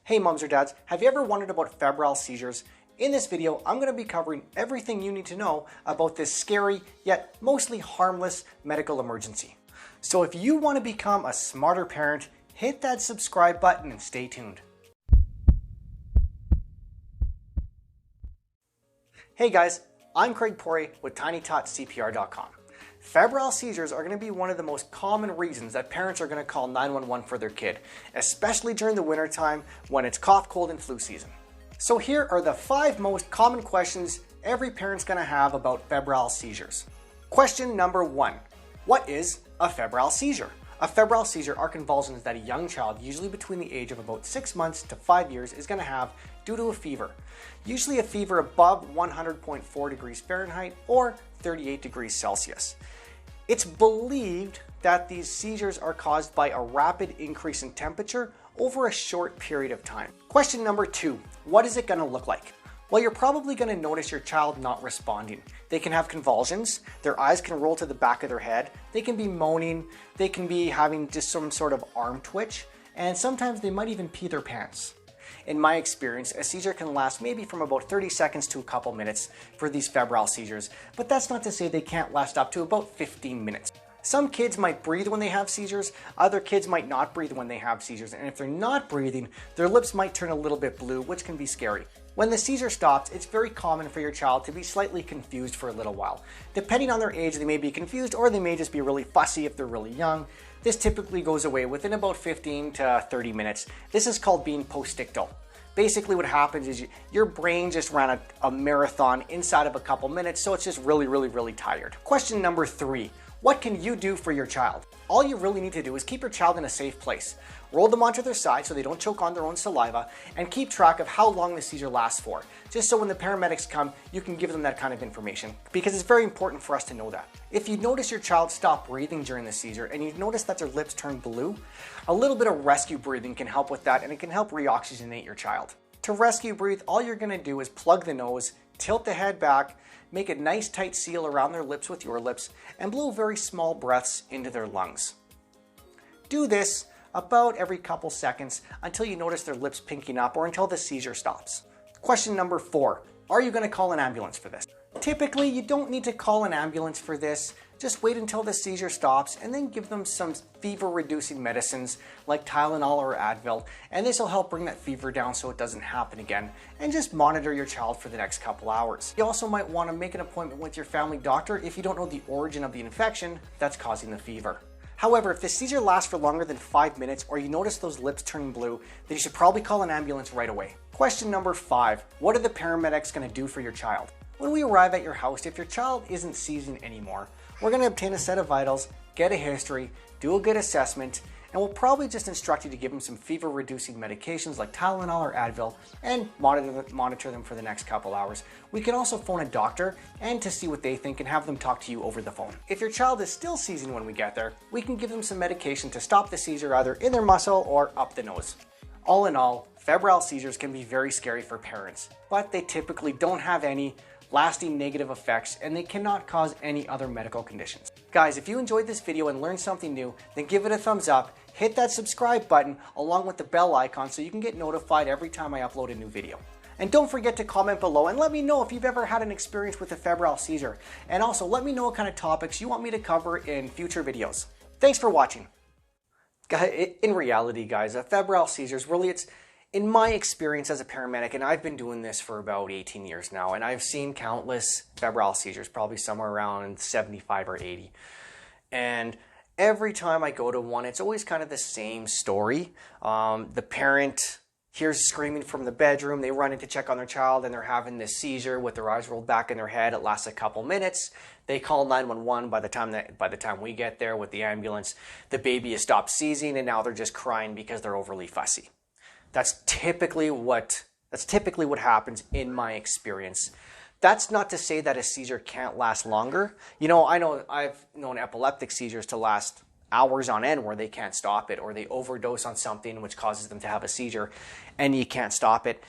Hey moms or dads, have you ever wondered about febrile seizures? In this video, I'm going to be covering everything you need to know about this scary, yet mostly harmless medical emergency. So if you want to become a smarter parent, hit that subscribe button and stay tuned. Hey guys, I'm Craig Pori with tinytotscpr.com. Febrile seizures are going to be one of the most common reasons that parents are going to call 911 for their kid, especially during the winter time when it's cough, cold, and flu season. So here are the 5 most common questions every parent's going to have about febrile seizures. Question number 1. What is a febrile seizure? A febrile seizure are convulsions that a young child, usually between the age of about 6 months to 5 years, is going to have due to a fever. Usually a fever above 100.4 degrees Fahrenheit or 38 degrees Celsius. It's believed that these seizures are caused by a rapid increase in temperature over a short period of time. Question number 2, what is it going to look like? Well, you're probably going to notice your child not responding. They can have convulsions, their eyes can roll to the back of their head, they can be moaning, they can be having just some sort of arm twitch, and sometimes they might even pee their pants. In my experience, a seizure can last maybe from about 30 seconds to a couple minutes for these febrile seizures, but that's not to say they can't last up to about 15 minutes. Some kids might breathe when they have seizures, other kids might not breathe when they have seizures, and if they're not breathing, their lips might turn a little bit blue, which can be scary. When the seizure stops, it's very common for your child to be slightly confused for a little while. Depending on their age, they may be confused or they may just be really fussy if they're really young. This typically goes away within about 15 to 30 minutes. This is called being postictal. Basically what happens is your brain just ran a marathon inside of a couple minutes, so it's just really tired. Question number 3. What can you do for your child? All you really need to do is keep your child in a safe place. Roll them onto their side so they don't choke on their own saliva, and keep track of how long the seizure lasts for. Just so when the paramedics come, you can give them that kind of information, because it's very important for us to know that. If you notice your child stop breathing during the seizure and you notice that their lips turn blue, a little bit of rescue breathing can help with that, and it can help reoxygenate your child. To rescue breathe, all you're going to do is plug the nose, tilt the head back, make a nice tight seal around their lips with your lips, and blow very small breaths into their lungs. Do this about every couple seconds until you notice their lips pinking up or until the seizure stops. Question number 4. Are you going to call an ambulance for this? Typically, you don't need to call an ambulance for this. Just wait until the seizure stops and then give them some fever-reducing medicines like Tylenol or Advil, and this will help bring that fever down so it doesn't happen again, and just monitor your child for the next couple hours. You also might want to make an appointment with your family doctor if you don't know the origin of the infection that's causing the fever. However, if the seizure lasts for longer than 5 minutes or you notice those lips turning blue, then you should probably call an ambulance right away. Question number 5. What are the paramedics going to do for your child? When we arrive at your house, if your child isn't seizing anymore, we're going to obtain a set of vitals, get a history, do a good assessment, and we'll probably just instruct you to give them some fever-reducing medications like Tylenol or Advil and monitor them for the next couple hours. We can also phone a doctor and to see what they think and have them talk to you over the phone. If your child is still seizing when we get there, we can give them some medication to stop the seizure either in their muscle or up the nose. All in all, febrile seizures can be very scary for parents, but they typically don't have any lasting negative effects, and they cannot cause any other medical conditions. Guys, if you enjoyed this video and learned something new, then give it a thumbs up, hit that subscribe button along with the bell icon so you can get notified every time I upload a new video. And don't forget to comment below and let me know if you've ever had an experience with a febrile seizure. And also let me know what kind of topics you want me to cover in future videos. Thanks for watching. In reality, guys, a febrile seizures, really it's, in my experience as a paramedic, and I've been doing this for about 18 years now, and I've seen countless febrile seizures, probably somewhere around 75 or 80. And every time I go to one, it's always kind of the same story. The parent hears screaming from the bedroom, they run in to check on their child, and they're having this seizure with their eyes rolled back in their head. It lasts a couple minutes. They call 911 by the time we get there with the ambulance. The baby has stopped seizing, and now they're just crying because they're overly fussy. That's typically what happens in my experience. That's not to say that a seizure can't last longer. You know, I've known epileptic seizures to last hours on end where they can't stop it, or they overdose on something which causes them to have a seizure and you can't stop it.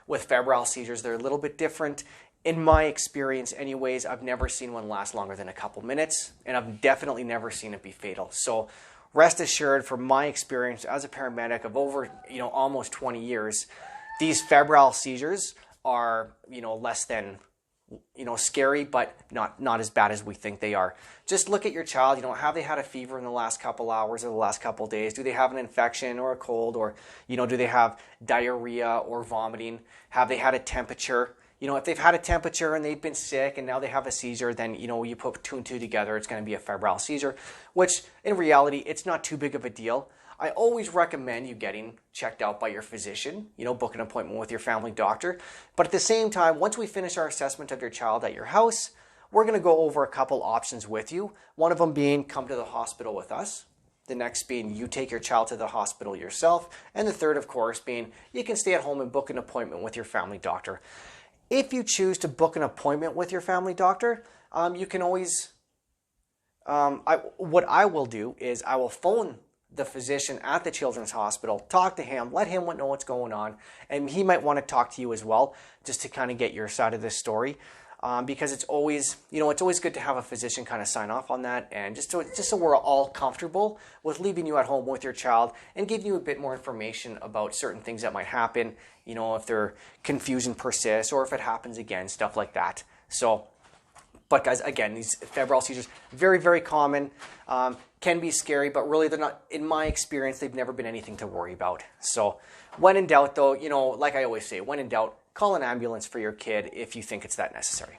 With febrile seizures, they're a little bit different. In my experience anyways, I've never seen one last longer than a couple minutes, and I've definitely never seen it be fatal. So rest assured, from my experience as a paramedic of over, almost 20 years, these febrile seizures are, less than, scary, but not as bad as we think they are. Just look at your child. Have they had a fever in the last couple hours or the last couple days? Do they have an infection or a cold, or, do they have diarrhea or vomiting? Have they had a temperature? If they've had a temperature and they've been sick and now they have a seizure, then, you put two and two together, it's going to be a febrile seizure, which in reality, it's not too big of a deal. I always recommend you getting checked out by your physician, book an appointment with your family doctor. But at the same time, once we finish our assessment of your child at your house, we're going to go over a couple options with you. One of them being come to the hospital with us. The next being you take your child to the hospital yourself. And the third, of course, being you can stay at home and book an appointment with your family doctor. If you choose to book an appointment with your family doctor, you can always, what I will do is I will phone the physician at the children's hospital, talk to him, let him know what's going on, and he might want to talk to you as well, just to kind of get your side of this story. Because it's always, it's always good to have a physician kind of sign off on that, and just so we're all comfortable with leaving you at home with your child and giving you a bit more information about certain things that might happen, if their confusion persists or if it happens again, stuff like that. So, but guys, again, these febrile seizures, very, very common, can be scary, but really they're not, in my experience, they've never been anything to worry about. So when in doubt though, like I always say, when in doubt, call an ambulance for your kid if you think it's that necessary.